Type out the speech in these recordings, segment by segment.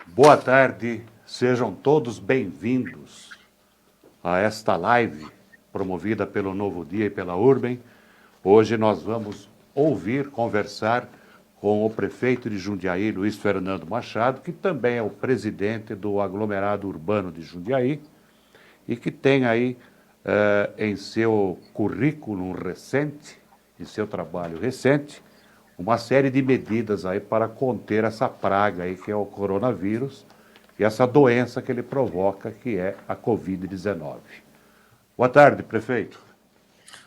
Boa tarde, sejam todos bem-vindos a esta live promovida pelo Novo Dia e pela Urbem. Hoje nós vamos conversar com o prefeito de Jundiaí, Luiz Fernando Machado, que também é o presidente do aglomerado urbano de Jundiaí e que tem aí em seu currículo recente, em seu trabalho recente, uma série de medidas aí para conter essa praga aí que é o coronavírus e essa doença que ele provoca, que é a Covid-19. Boa tarde, prefeito.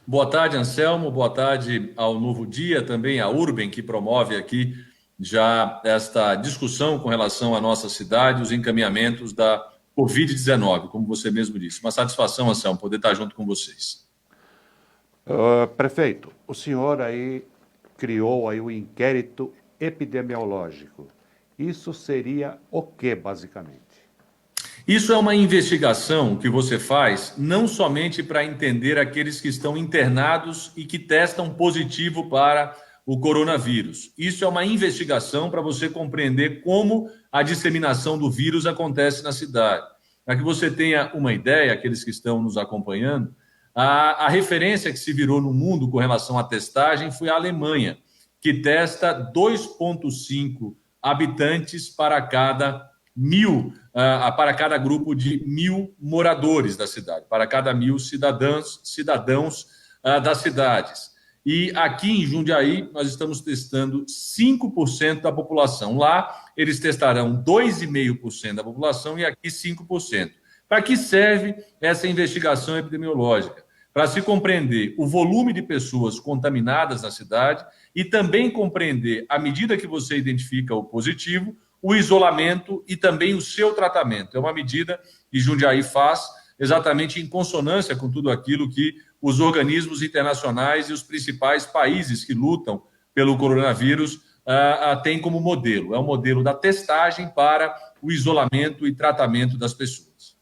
Boa tarde, Anselmo. Boa tarde ao Novo Dia, também à Urbem, que promove aqui já esta discussão com relação à nossa cidade, os encaminhamentos da Covid-19, como você mesmo disse. Uma satisfação, Anselmo, poder estar junto com vocês. Prefeito, o senhor aí criou aí o inquérito epidemiológico. Isso seria o que, basicamente? Isso é uma investigação que você faz não somente para entender aqueles que estão internados e que testam positivo para o coronavírus. Isso é uma investigação para você compreender como a disseminação do vírus acontece na cidade. Para que você tenha uma ideia, aqueles que estão nos acompanhando, a referência que se virou no mundo com relação à testagem foi a Alemanha, que testa 2,5 habitantes para cada para cada grupo de 1.000 moradores da cidade, para cada 1.000 cidadãos das cidades. E aqui em Jundiaí, nós estamos testando 5% da população. Lá, eles testarão 2,5% da população e aqui 5%. Para que serve essa investigação epidemiológica? Para se compreender o volume de pessoas contaminadas na cidade e também compreender, à medida que você identifica o positivo, o isolamento e também o seu tratamento. É uma medida que Jundiaí faz exatamente em consonância com tudo aquilo que os organismos internacionais e os principais países que lutam pelo coronavírus têm como modelo. É o modelo da testagem para o isolamento e tratamento das pessoas.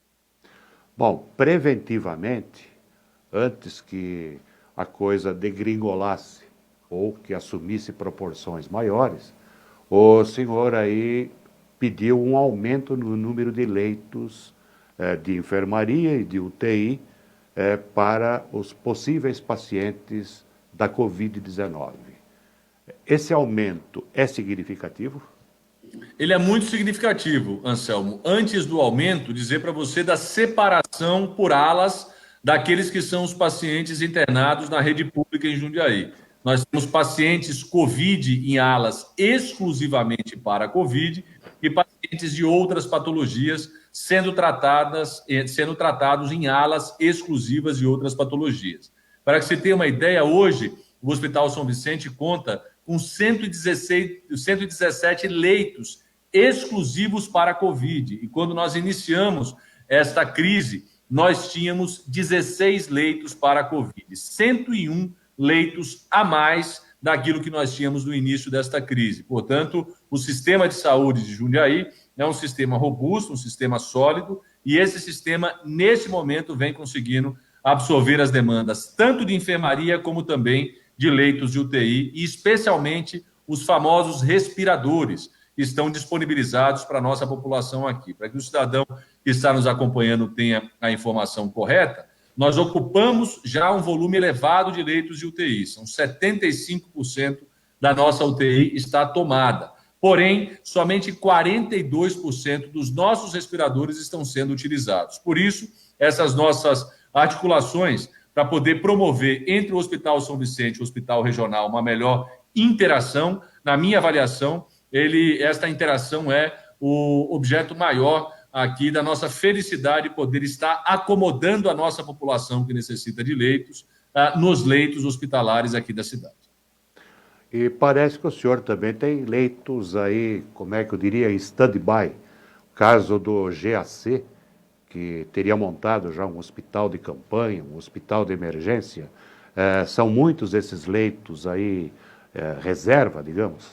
Bom, preventivamente, antes que a coisa degringolasse ou que assumisse proporções maiores, o senhor aí pediu um aumento no número de leitos de enfermaria e de UTI para os possíveis pacientes da Covid-19. Esse aumento é significativo? Ele é muito significativo, Anselmo. Antes do aumento, dizer para você da separação por alas daqueles que são os pacientes internados na rede pública em Jundiaí. Nós temos pacientes Covid em alas exclusivamente para Covid e pacientes de outras patologias sendo tratados em alas exclusivas de outras patologias. Para que você tenha uma ideia, hoje o Hospital São Vicente conta com 117 leitos exclusivos para Covid. E quando nós iniciamos esta crise, nós tínhamos 16 leitos para Covid, 101 leitos a mais daquilo que nós tínhamos no início desta crise. Portanto, o sistema de saúde de Jundiaí é um sistema robusto, um sistema sólido, e esse sistema, nesse momento, vem conseguindo absorver as demandas tanto de enfermaria como também de leitos de UTI, e especialmente os famosos respiradores que estão disponibilizados para a nossa população aqui. Para que o cidadão que está nos acompanhando tenha a informação correta, nós ocupamos já um volume elevado de leitos de UTI. São 75% da nossa UTI está tomada. Porém, somente 42% dos nossos respiradores estão sendo utilizados. Por isso, essas nossas articulações para poder promover entre o Hospital São Vicente e o Hospital Regional uma melhor interação, na minha avaliação, esta interação é o objeto maior aqui da nossa felicidade poder estar acomodando a nossa população que necessita de leitos nos leitos hospitalares aqui da cidade. E parece que o senhor também tem leitos aí, como é que eu diria, em stand-by. Caso do GAC, que teria montado já um hospital de campanha, um hospital de emergência. São muitos esses leitos aí, reserva, digamos?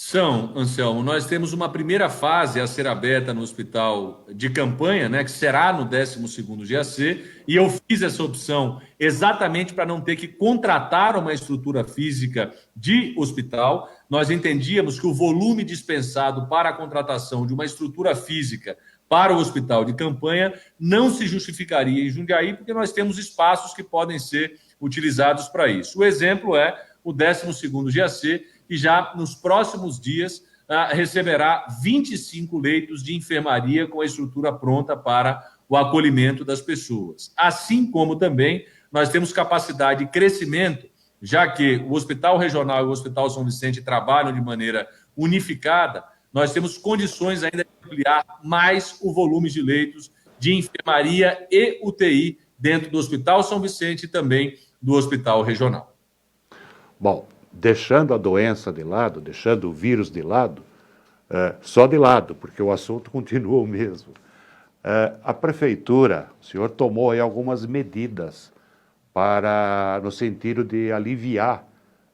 São, Anselmo, nós temos uma primeira fase a ser aberta no hospital de campanha, né, que será no 12º GAC, e eu fiz essa opção exatamente para não ter que contratar uma estrutura física de hospital. Nós entendíamos que o volume dispensado para a contratação de uma estrutura física para o hospital de campanha não se justificaria em Jundiaí, porque nós temos espaços que podem ser utilizados para isso. O exemplo é o 12º GAC, que já nos próximos dias receberá 25 leitos de enfermaria com a estrutura pronta para o acolhimento das pessoas. Assim como também nós temos capacidade de crescimento, já que o Hospital Regional e o Hospital São Vicente trabalham de maneira unificada, nós temos condições ainda de ampliar mais o volume de leitos de enfermaria e UTI dentro do Hospital São Vicente e também do Hospital Regional. Bom, deixando a doença de lado, deixando o vírus de lado, só de lado, porque o assunto continua o mesmo. A prefeitura, o senhor tomou aí algumas medidas no sentido de aliviar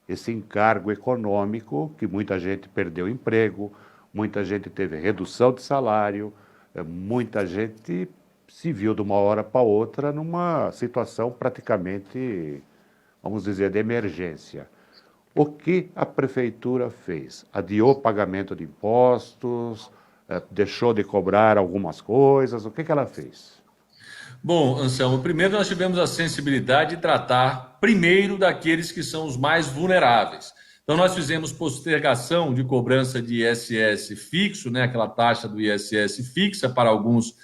esse encargo econômico, que muita gente perdeu emprego, muita gente teve redução de salário, muita gente se viu de uma hora para outra numa situação praticamente, vamos dizer, de emergência. O que a prefeitura fez? Adiou o pagamento de impostos, deixou de cobrar algumas coisas, o que ela fez? Bom, Anselmo, primeiro nós tivemos a sensibilidade de tratar primeiro daqueles que são os mais vulneráveis. Então nós fizemos postergação de cobrança de ISS fixo, né, aquela taxa do ISS fixa para alguns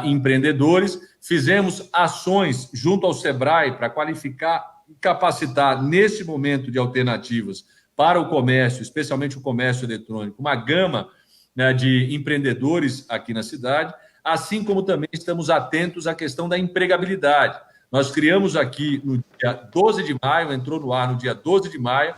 empreendedores, fizemos ações junto ao SEBRAE para qualificar e capacitar, nesse momento de alternativas para o comércio, especialmente o comércio eletrônico, uma gama, né, de empreendedores aqui na cidade, assim como também estamos atentos à questão da empregabilidade. Nós criamos aqui no dia 12 de maio, entrou no ar no dia 12 de maio,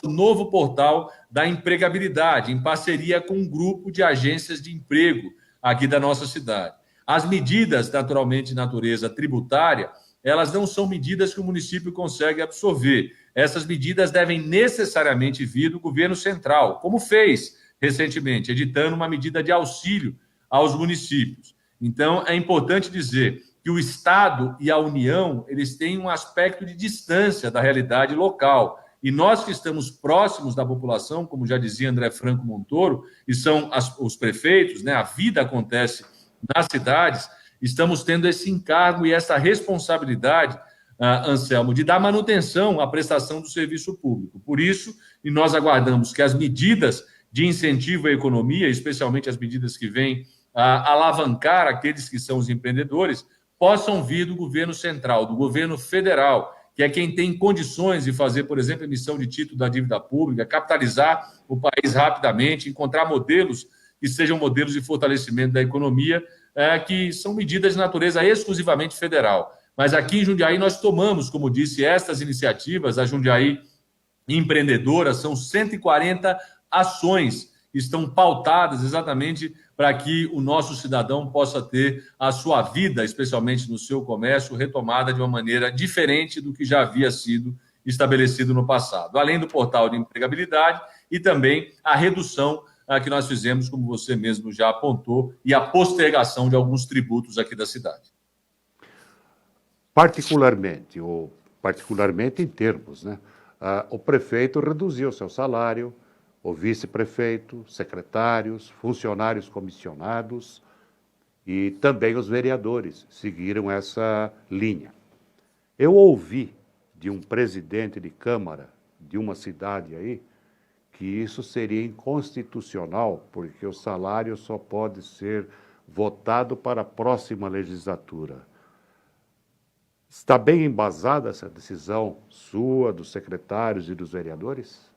um novo portal da empregabilidade, em parceria com um grupo de agências de emprego aqui da nossa cidade. As medidas, naturalmente, de natureza tributária, elas não são medidas que o município consegue absorver. Essas medidas devem necessariamente vir do governo central, como fez recentemente, editando uma medida de auxílio aos municípios. Então, é importante dizer que o Estado e a União, eles têm um aspecto de distância da realidade local. E nós que estamos próximos da população, como já dizia André Franco Montoro, e são os prefeitos, né, a vida acontece nas cidades, estamos tendo esse encargo e essa responsabilidade, Anselmo, de dar manutenção à prestação do serviço público. Por isso, e nós aguardamos que as medidas de incentivo à economia, especialmente as medidas que vêm alavancar aqueles que são os empreendedores, possam vir do governo central, do governo federal, que é quem tem condições de fazer, por exemplo, emissão de título da dívida pública, capitalizar o país rapidamente, encontrar modelos que sejam modelos de fortalecimento da economia, que são medidas de natureza exclusivamente federal. Mas aqui em Jundiaí nós tomamos, como disse, estas iniciativas, a Jundiaí Empreendedora, são 140 ações que estão pautadas exatamente para que o nosso cidadão possa ter a sua vida, especialmente no seu comércio, retomada de uma maneira diferente do que já havia sido estabelecido no passado. Além do portal de empregabilidade e também a redução que nós fizemos, como você mesmo já apontou, e a postergação de alguns tributos aqui da cidade. Particularmente em termos, né? O prefeito reduziu seu salário, o vice-prefeito, secretários, funcionários comissionados e também os vereadores seguiram essa linha. Eu ouvi de um presidente de Câmara de uma cidade aí que isso seria inconstitucional, porque o salário só pode ser votado para a próxima legislatura. Está bem embasada essa decisão sua, dos secretários e dos vereadores?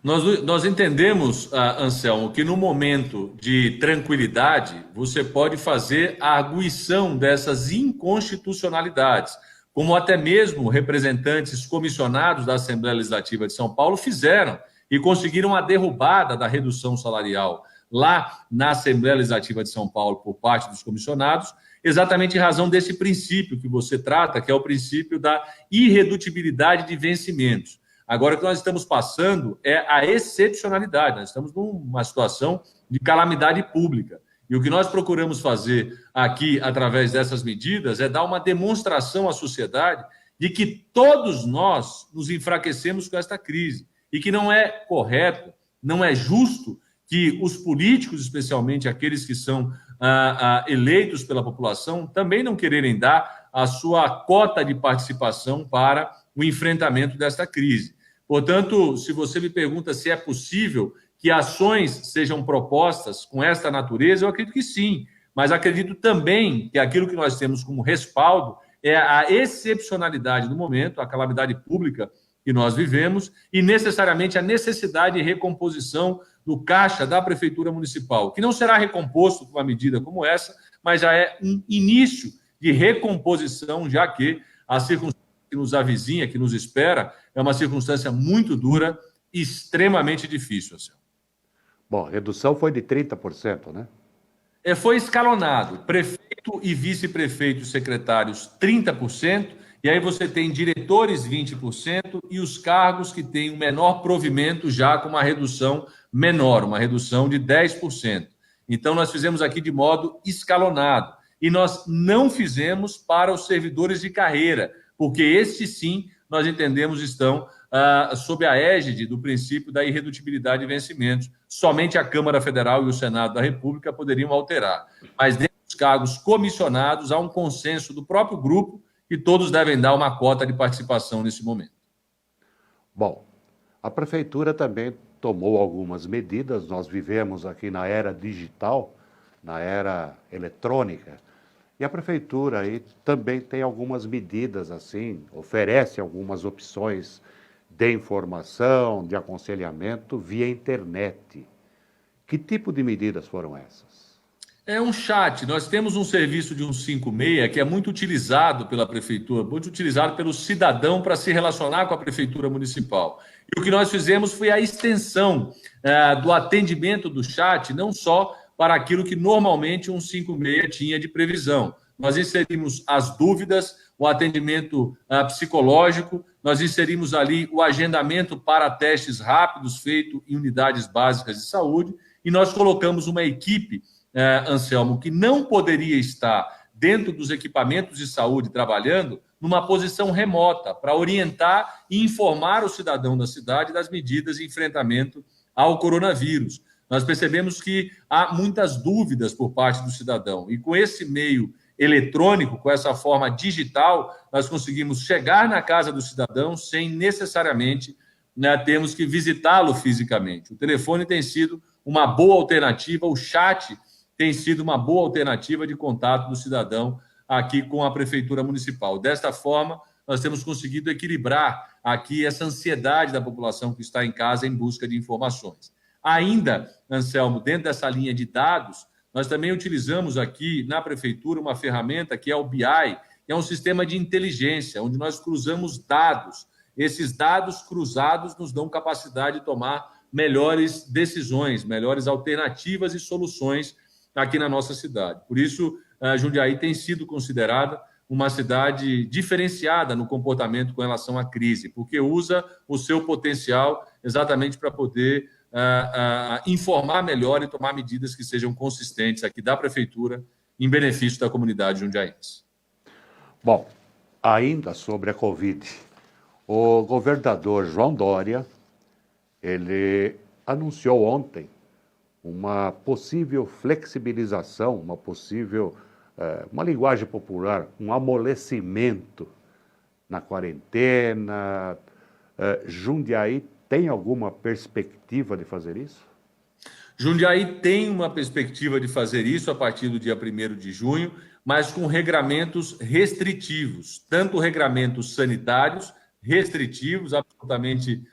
Nós entendemos, Anselmo, que no momento de tranquilidade, você pode fazer a arguição dessas inconstitucionalidades, como até mesmo representantes comissionados da Assembleia Legislativa de São Paulo fizeram e conseguiram a derrubada da redução salarial lá na Assembleia Legislativa de São Paulo por parte dos comissionados, exatamente em razão desse princípio que você trata, que é o princípio da irredutibilidade de vencimentos. Agora, o que nós estamos passando é a excepcionalidade. Nós estamos numa situação de calamidade pública. E o que nós procuramos fazer aqui, através dessas medidas, é dar uma demonstração à sociedade de que todos nós nos enfraquecemos com esta crise e que não é correto, não é justo que os políticos, especialmente aqueles que são eleitos pela população, também não quererem dar a sua cota de participação para o enfrentamento desta crise. Portanto, se você me pergunta se é possível que ações sejam propostas com esta natureza, eu acredito que sim, mas acredito também que aquilo que nós temos como respaldo é a excepcionalidade do momento, a calamidade pública que nós vivemos e necessariamente a necessidade de recomposição do caixa da Prefeitura Municipal, que não será recomposto com uma medida como essa, mas já é um início de recomposição, já que a circunstância que nos avizinha, que nos espera, é uma circunstância muito dura e extremamente difícil, Anselmo. Bom, a redução foi de 30%, né? Foi escalonado, prefeito e vice-prefeito e secretários 30%, e aí você tem diretores 20% e os cargos que têm o menor provimento já com uma redução menor, uma redução de 10%. Então, nós fizemos aqui de modo escalonado. E nós não fizemos para os servidores de carreira, porque estes sim, nós entendemos, estão sob a égide do princípio da irredutibilidade de vencimentos. Somente a Câmara Federal e o Senado da República poderiam alterar. Mas dentro dos cargos comissionados, há um consenso do próprio grupo que todos devem dar uma cota de participação nesse momento. Bom, a Prefeitura também tomou algumas medidas. Nós vivemos aqui na era digital, na era eletrônica, e a Prefeitura aí também tem algumas medidas assim, oferece algumas opções de informação, de aconselhamento via internet. Que tipo de medidas foram essas? É um chat. Nós temos um serviço de 156 que é muito utilizado pela Prefeitura, muito utilizado pelo cidadão para se relacionar com a Prefeitura Municipal. E o que nós fizemos foi a extensão do atendimento do chat, não só para aquilo que normalmente o 156 tinha de previsão. Nós inserimos as dúvidas, o atendimento psicológico, nós inserimos ali o agendamento para testes rápidos feito em unidades básicas de saúde e nós colocamos uma equipe, Anselmo, que não poderia estar dentro dos equipamentos de saúde trabalhando numa posição remota para orientar e informar o cidadão da cidade das medidas de enfrentamento ao coronavírus. Nós percebemos que há muitas dúvidas por parte do cidadão e com esse meio eletrônico, com essa forma digital, nós conseguimos chegar na casa do cidadão sem necessariamente termos que visitá-lo fisicamente. O telefone tem sido uma boa alternativa, o chat tem sido uma boa alternativa de contato do cidadão aqui com a Prefeitura Municipal. Desta forma, nós temos conseguido equilibrar aqui essa ansiedade da população que está em casa em busca de informações. Ainda, Anselmo, dentro dessa linha de dados, nós também utilizamos aqui na Prefeitura uma ferramenta que é o BI, que é um sistema de inteligência, onde nós cruzamos dados. Esses dados cruzados nos dão capacidade de tomar melhores decisões, melhores alternativas e soluções aqui na nossa cidade. Por isso, Jundiaí tem sido considerada uma cidade diferenciada no comportamento com relação à crise, porque usa o seu potencial exatamente para poder informar melhor e tomar medidas que sejam consistentes aqui da Prefeitura em benefício da comunidade jundiaense. Bom, ainda sobre a Covid, o governador João Dória, ele anunciou ontem uma possível flexibilização, uma linguagem popular, um amolecimento na quarentena. Jundiaí tem alguma perspectiva de fazer isso? Jundiaí tem uma perspectiva de fazer isso a partir do dia 1º de junho, mas com regramentos restritivos, tanto regramentos sanitários restritivos, absolutamente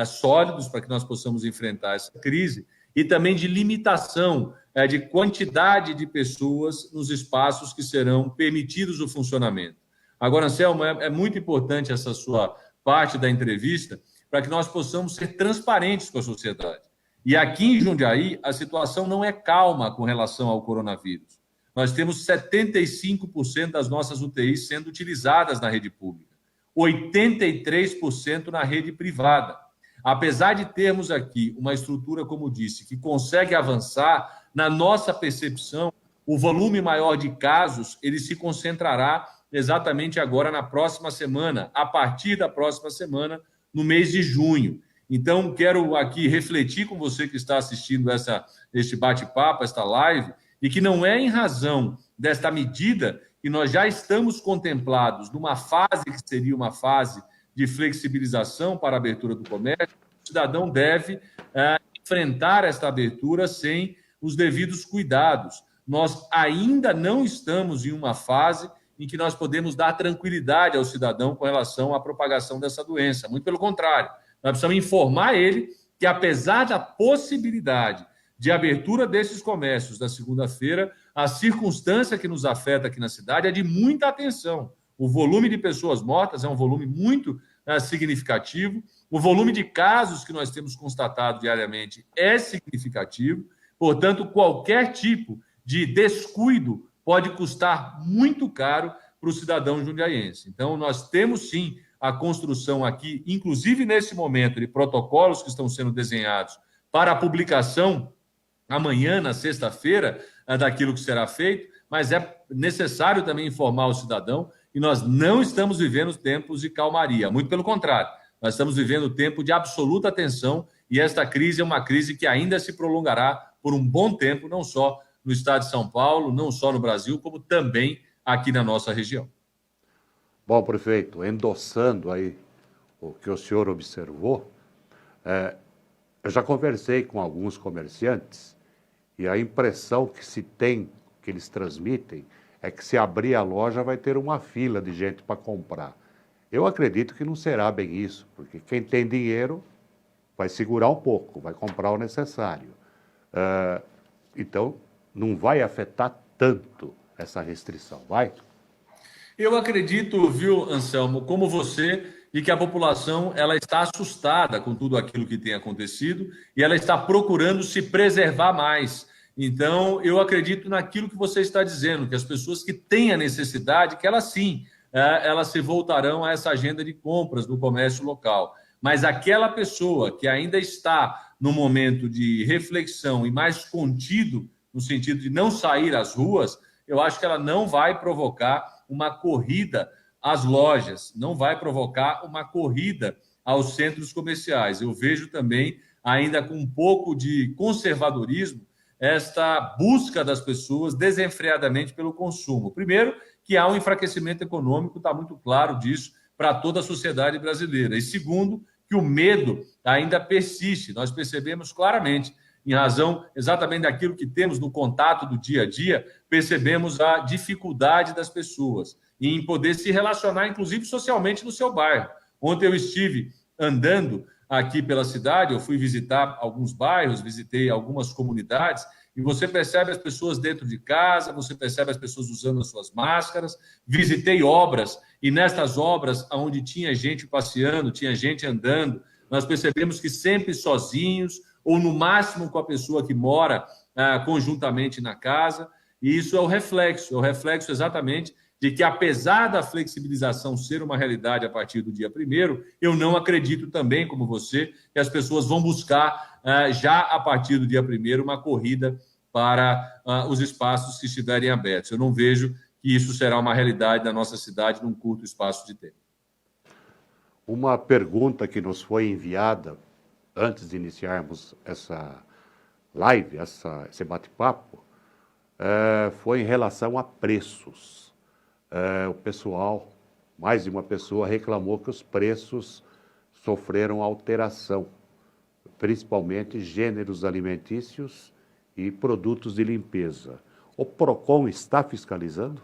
sólidos para que nós possamos enfrentar essa crise, e também de limitação de quantidade de pessoas nos espaços que serão permitidos o funcionamento. Agora, Anselmo, é muito importante essa sua parte da entrevista para que nós possamos ser transparentes com a sociedade. E aqui em Jundiaí, a situação não é calma com relação ao coronavírus. Nós temos 75% das nossas UTIs sendo utilizadas na rede pública. 83% na rede privada. Apesar de termos aqui uma estrutura, como disse, que consegue avançar, na nossa percepção, o volume maior de casos, ele se concentrará exatamente agora na próxima semana, a partir da próxima semana, no mês de junho. Então, quero aqui refletir com você que está assistindo este bate-papo, esta live, e que não é em razão desta medida que nós já estamos contemplados numa fase que seria uma fase de flexibilização para a abertura do comércio. O cidadão deve enfrentar esta abertura sem os devidos cuidados. Nós ainda não estamos em uma fase em que nós podemos dar tranquilidade ao cidadão com relação à propagação dessa doença. Muito pelo contrário, nós precisamos informar ele que, apesar da possibilidade de abertura desses comércios na segunda-feira, a circunstância que nos afeta aqui na cidade é de muita atenção. O volume de pessoas mortas é um volume muito significativo, o volume de casos que nós temos constatado diariamente é significativo, portanto, qualquer tipo de descuido pode custar muito caro para o cidadão jundiaiense. Então, nós temos sim a construção aqui, inclusive nesse momento, de protocolos que estão sendo desenhados para a publicação amanhã, na sexta-feira, daquilo que será feito, mas é necessário também informar o cidadão que nós não estamos vivendo tempos de calmaria, muito pelo contrário, nós estamos vivendo tempo de absoluta atenção e esta crise é uma crise que ainda se prolongará por um bom tempo, não só no estado de São Paulo, não só no Brasil, como também aqui na nossa região. Bom, prefeito, endossando aí o que o senhor observou, eu já conversei com alguns comerciantes e a impressão que se tem, que eles transmitem, é que se abrir a loja vai ter uma fila de gente para comprar. Eu acredito que não será bem isso, porque quem tem dinheiro vai segurar um pouco, vai comprar o necessário. Então, não vai afetar tanto essa restrição, vai? Eu acredito, viu, Anselmo, como você, de que a população ela está assustada com tudo aquilo que tem acontecido e ela está procurando se preservar mais. Então, eu acredito naquilo que você está dizendo, que as pessoas que têm a necessidade, que elas sim, elas se voltarão a essa agenda de compras no comércio local. Mas aquela pessoa que ainda está no momento de reflexão e mais contido, no sentido de não sair às ruas, eu acho que ela não vai provocar uma corrida às lojas, não vai provocar uma corrida aos centros comerciais. Eu vejo também, ainda com um pouco de conservadorismo, esta busca das pessoas desenfreadamente pelo consumo. Primeiro, que há um enfraquecimento econômico, está muito claro disso, para toda a sociedade brasileira. E segundo, que o medo ainda persiste. Nós percebemos claramente, em razão exatamente daquilo que temos no contato do dia a dia, percebemos a dificuldade das pessoas em poder se relacionar, inclusive socialmente, no seu bairro. Ontem eu estive andando aqui pela cidade, eu fui visitar alguns bairros, visitei algumas comunidades, e você percebe as pessoas dentro de casa, você percebe as pessoas usando as suas máscaras, visitei obras, e nestas obras, onde tinha gente passeando, tinha gente andando, nós percebemos que sempre sozinhos, ou no máximo com a pessoa que mora conjuntamente na casa, e isso é o reflexo exatamente de que, apesar da flexibilização ser uma realidade a partir do dia 1º, eu não acredito também, como você, que as pessoas vão buscar, já a partir do dia 1º, uma corrida para os espaços que estiverem abertos. Eu não vejo que isso será uma realidade da nossa cidade num curto espaço de tempo. Uma pergunta que nos foi enviada antes de iniciarmos essa live, esse bate-papo, foi em relação a preços. O pessoal, mais de uma pessoa, reclamou que os preços sofreram alteração, principalmente gêneros alimentícios e produtos de limpeza. O PROCON está fiscalizando?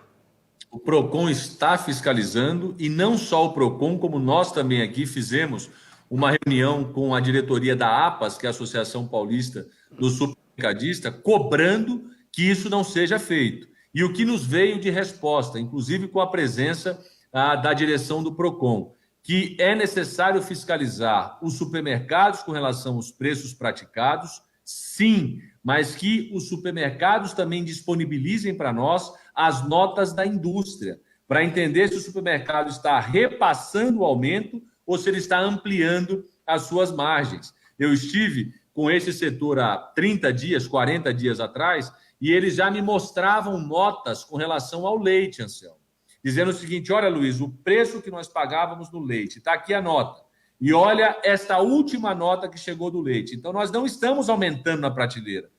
O PROCON está fiscalizando, e não só o PROCON, como nós também aqui fizemos uma reunião com a diretoria da APAS, que é a Associação Paulista do Supermercadista, cobrando que isso não seja feito. E o que nos veio de resposta, inclusive com a presença da direção do PROCON, que é necessário fiscalizar os supermercados com relação aos preços praticados, sim, mas que os supermercados também disponibilizem para nós as notas da indústria, para entender se o supermercado está repassando o aumento ou se ele está ampliando as suas margens. Eu estive com esse setor há 30 dias, 40 dias atrás, e eles já me mostravam notas com relação ao leite, Anselmo, dizendo o seguinte: olha, Luiz, o preço que nós pagávamos no leite, está aqui a nota. E olha esta última nota que chegou do leite. Então, nós não estamos aumentando na prateleira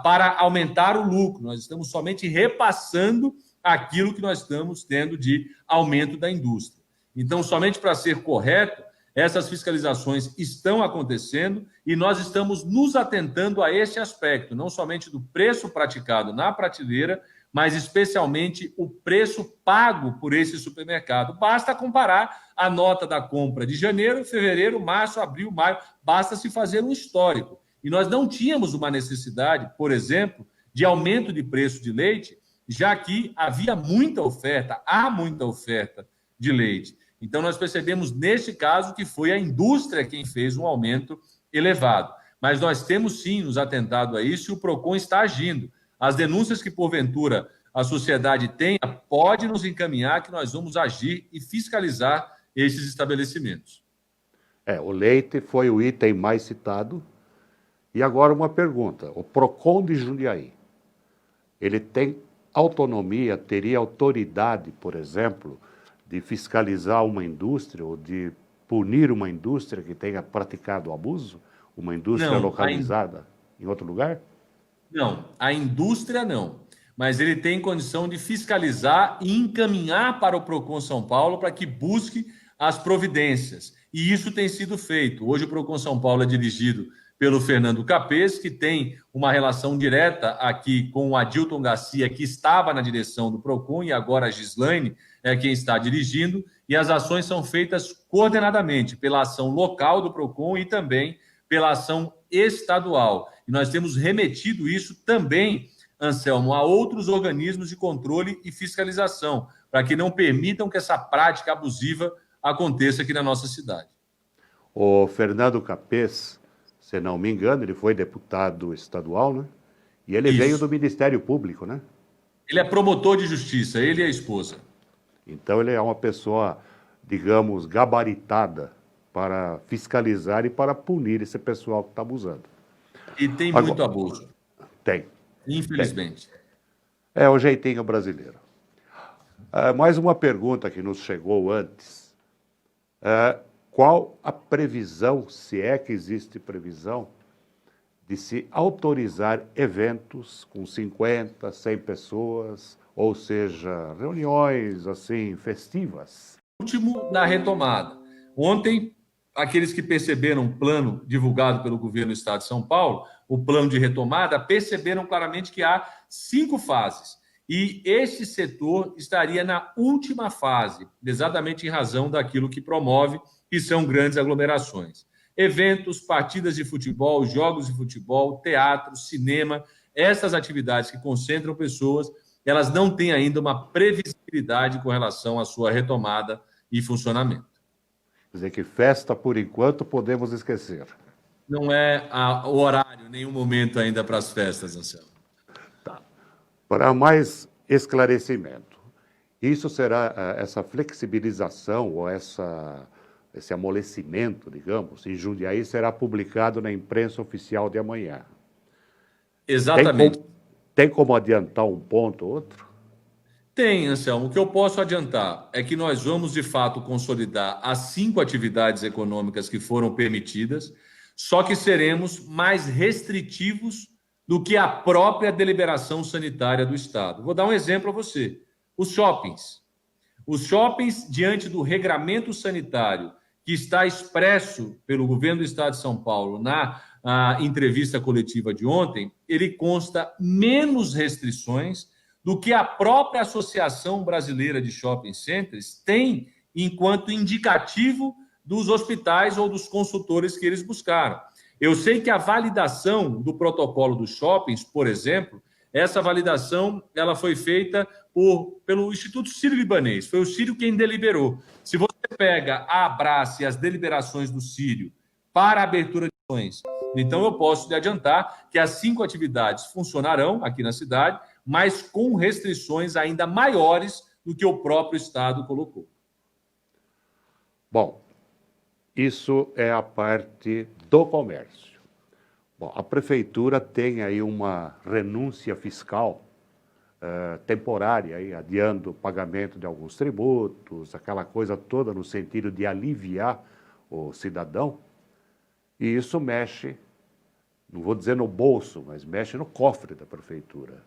para aumentar o lucro, nós estamos somente repassando aquilo que nós estamos tendo de aumento da indústria. Então, somente para ser correto, essas fiscalizações estão acontecendo e nós estamos nos atentando a este aspecto, não somente do preço praticado na prateleira, mas especialmente o preço pago por esse supermercado. Basta comparar a nota da compra de janeiro, fevereiro, março, abril, maio, basta se fazer um histórico. E nós não tínhamos uma necessidade, por exemplo, de aumento de preço de leite, já que havia muita oferta, há muita oferta de leite. Então, nós percebemos, neste caso, que foi a indústria quem fez um aumento elevado. Mas nós temos, sim, nos atentado a isso e o PROCON está agindo. As denúncias que, porventura, a sociedade tenha, pode nos encaminhar que nós vamos agir e fiscalizar esses estabelecimentos. O leite foi o item mais citado. E agora uma pergunta. O PROCON de Jundiaí, ele tem autonomia, teria autoridade, por exemplo, de fiscalizar uma indústria ou de punir uma indústria que tenha praticado abuso? Uma indústria localizada em outro lugar? Não, a indústria não. Mas ele tem condição de fiscalizar e encaminhar para o PROCON São Paulo para que busque as providências. E isso tem sido feito. Hoje o PROCON São Paulo é dirigido pelo Fernando Capês, que tem uma relação direta aqui com o Adilton Garcia, que estava na direção do PROCON, e agora a Gislaine é quem está dirigindo, e as ações são feitas coordenadamente pela ação local do PROCON e também pela ação estadual. E nós temos remetido isso também, Anselmo, a outros organismos de controle e fiscalização, para que não permitam que essa prática abusiva aconteça aqui na nossa cidade. O Fernando Capês, se não me engano, ele foi deputado estadual, né? E ele veio do Ministério Público, né? Ele é promotor de justiça, ele e a esposa. Então ele é uma pessoa, digamos, gabaritada para fiscalizar e para punir esse pessoal que está abusando. E tem muito abuso. Tem. Infelizmente. É o jeitinho brasileiro. Mais uma pergunta que nos chegou antes. Qual a previsão, se é que existe previsão, de se autorizar eventos com 50, 100 pessoas, ou seja, reuniões assim festivas? Último na retomada. Ontem, aqueles que perceberam o plano divulgado pelo governo do Estado de São Paulo, o plano de retomada, perceberam claramente que há 5 fases. E este setor estaria na última fase, exatamente em razão daquilo que promove, que são grandes aglomerações. Eventos, partidas de futebol, jogos de futebol, teatro, cinema, essas atividades que concentram pessoas, elas não têm ainda uma previsibilidade com relação à sua retomada e funcionamento. Quer dizer que festa, por enquanto, podemos esquecer. Não é o horário, nenhum momento ainda para as festas, Anselmo. Tá. Para mais esclarecimento, isso será, essa flexibilização ou esse amolecimento, digamos, em Jundiaí será publicado na imprensa oficial de amanhã. Exatamente. Tem como adiantar um ponto ou outro? Tem, Anselmo. O que eu posso adiantar é que nós vamos, de fato, consolidar as 5 atividades econômicas que foram permitidas, só que seremos mais restritivos do que a própria deliberação sanitária do Estado. Vou dar um exemplo a você. Os shoppings. Os shoppings, diante do regramento sanitário que está expresso pelo governo do Estado de São Paulo na entrevista coletiva de ontem, ele consta menos restrições do que a própria Associação Brasileira de Shopping Centers tem enquanto indicativo dos hospitais ou dos consultores que eles buscaram. Eu sei que a validação do protocolo dos shoppings, por exemplo, essa validação ela foi feita pelo Instituto Sírio-Libanês, foi o Sírio quem deliberou. Se você pega a Abrace e as deliberações do Sírio para a abertura de ações, então eu posso lhe adiantar que as 5 atividades funcionarão aqui na cidade, mas com restrições ainda maiores do que o próprio Estado colocou. Bom, isso é a parte do comércio. Bom, a prefeitura tem aí uma renúncia fiscal temporária, aí, adiando o pagamento de alguns tributos, aquela coisa toda no sentido de aliviar o cidadão, e isso mexe, não vou dizer no bolso, mas mexe no cofre da prefeitura.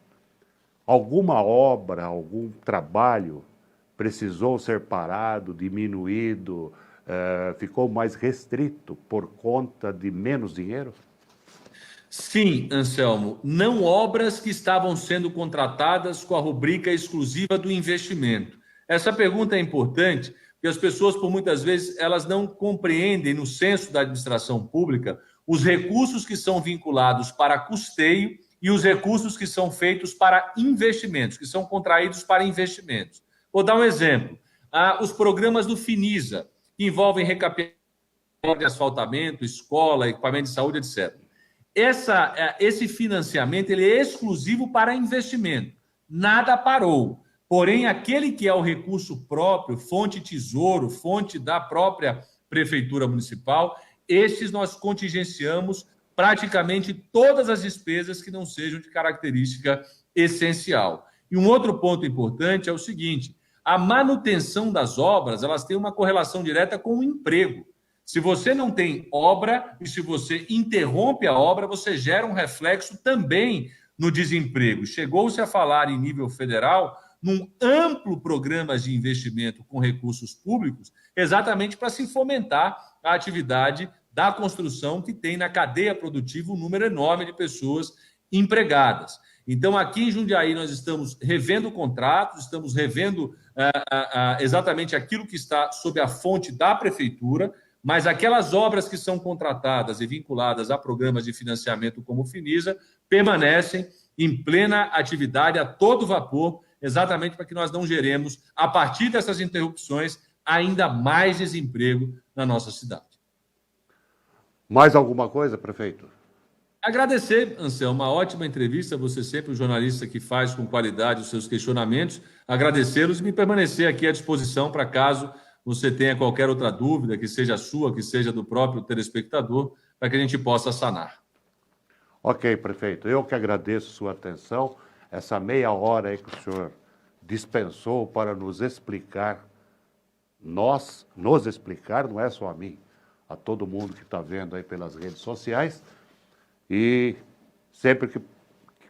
Alguma obra, algum trabalho precisou ser parado, diminuído, ficou mais restrito por conta de menos dinheiro? Sim, Anselmo, não obras que estavam sendo contratadas com a rubrica exclusiva do investimento. Essa pergunta é importante, porque as pessoas, por muitas vezes, elas não compreendem no senso da administração pública os recursos que são vinculados para custeio e os recursos que são feitos para investimentos, que são contraídos para investimentos. Vou dar um exemplo. Os programas do Finisa, que envolvem recapeamento de asfaltamento, escola, equipamento de saúde, etc. Esse financiamento ele é exclusivo para investimento. Nada parou. Porém, aquele que é o recurso próprio, fonte tesouro, fonte da própria prefeitura municipal, estes nós contingenciamos praticamente todas as despesas que não sejam de característica essencial. E um outro ponto importante é o seguinte: a manutenção das obras, elas têm uma correlação direta com o emprego. Se você não tem obra e se você interrompe a obra, você gera um reflexo também no desemprego. Chegou-se a falar em nível federal num amplo programa de investimento com recursos públicos, exatamente para se fomentar a atividade da construção, que tem na cadeia produtiva um número enorme de pessoas empregadas. Então, aqui em Jundiaí, nós estamos revendo contratos, estamos revendo exatamente aquilo que está sob a fonte da prefeitura, mas aquelas obras que são contratadas e vinculadas a programas de financiamento como o Finisa permanecem em plena atividade, a todo vapor, exatamente para que nós não geremos, a partir dessas interrupções, ainda mais desemprego na nossa cidade. Mais alguma coisa, prefeito? Agradecer, Anselmo, uma ótima entrevista, você sempre o jornalista que faz com qualidade os seus questionamentos, agradecê-los e me permanecer aqui à disposição para caso você tenha qualquer outra dúvida, que seja sua, que seja do próprio telespectador, para que a gente possa sanar. Ok, prefeito, eu que agradeço sua atenção, essa meia hora aí que o senhor dispensou para nos explicar, nos explicar, não é só a mim, a todo mundo que está vendo aí pelas redes sociais, e sempre que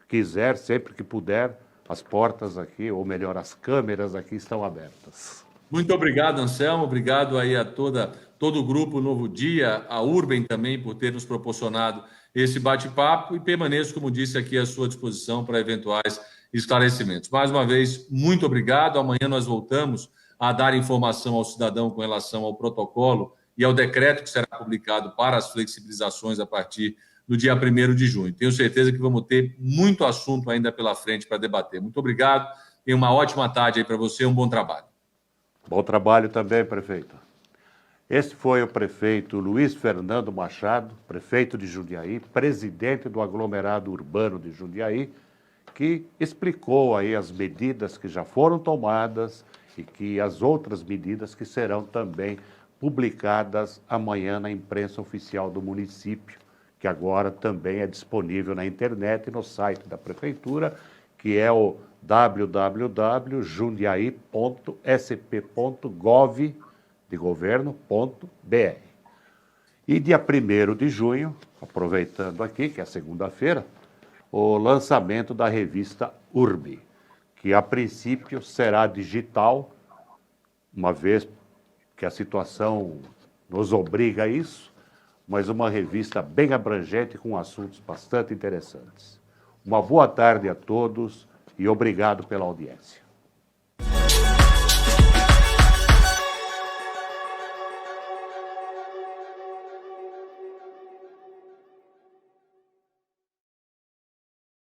quiser, sempre que puder, as portas aqui, ou melhor, as câmeras aqui estão abertas. Muito obrigado, Anselmo, obrigado aí a todo o grupo Novo Dia, a Urben também por ter nos proporcionado esse bate-papo e permaneço, como disse, aqui à sua disposição para eventuais esclarecimentos. Mais uma vez, muito obrigado. Amanhã nós voltamos a dar informação ao cidadão com relação ao protocolo e ao decreto que será publicado para as flexibilizações a partir do dia 1º de junho. Tenho certeza que vamos ter muito assunto ainda pela frente para debater. Muito obrigado, tenha uma ótima tarde aí para você, um bom trabalho. Bom trabalho também, prefeito. Esse foi o prefeito Luiz Fernando Machado, prefeito de Jundiaí, presidente do aglomerado urbano de Jundiaí, que explicou aí as medidas que já foram tomadas e que as outras medidas que serão também publicadas amanhã na imprensa oficial do município, que agora também é disponível na internet e no site da prefeitura, que é o www.jundiaí.sp.gov.br. E dia 1º de junho, aproveitando aqui, que é segunda-feira, o lançamento da revista Urbe, que a princípio será digital, uma vez que a situação nos obriga a isso, mas uma revista bem abrangente com assuntos bastante interessantes. Uma boa tarde a todos e obrigado pela audiência.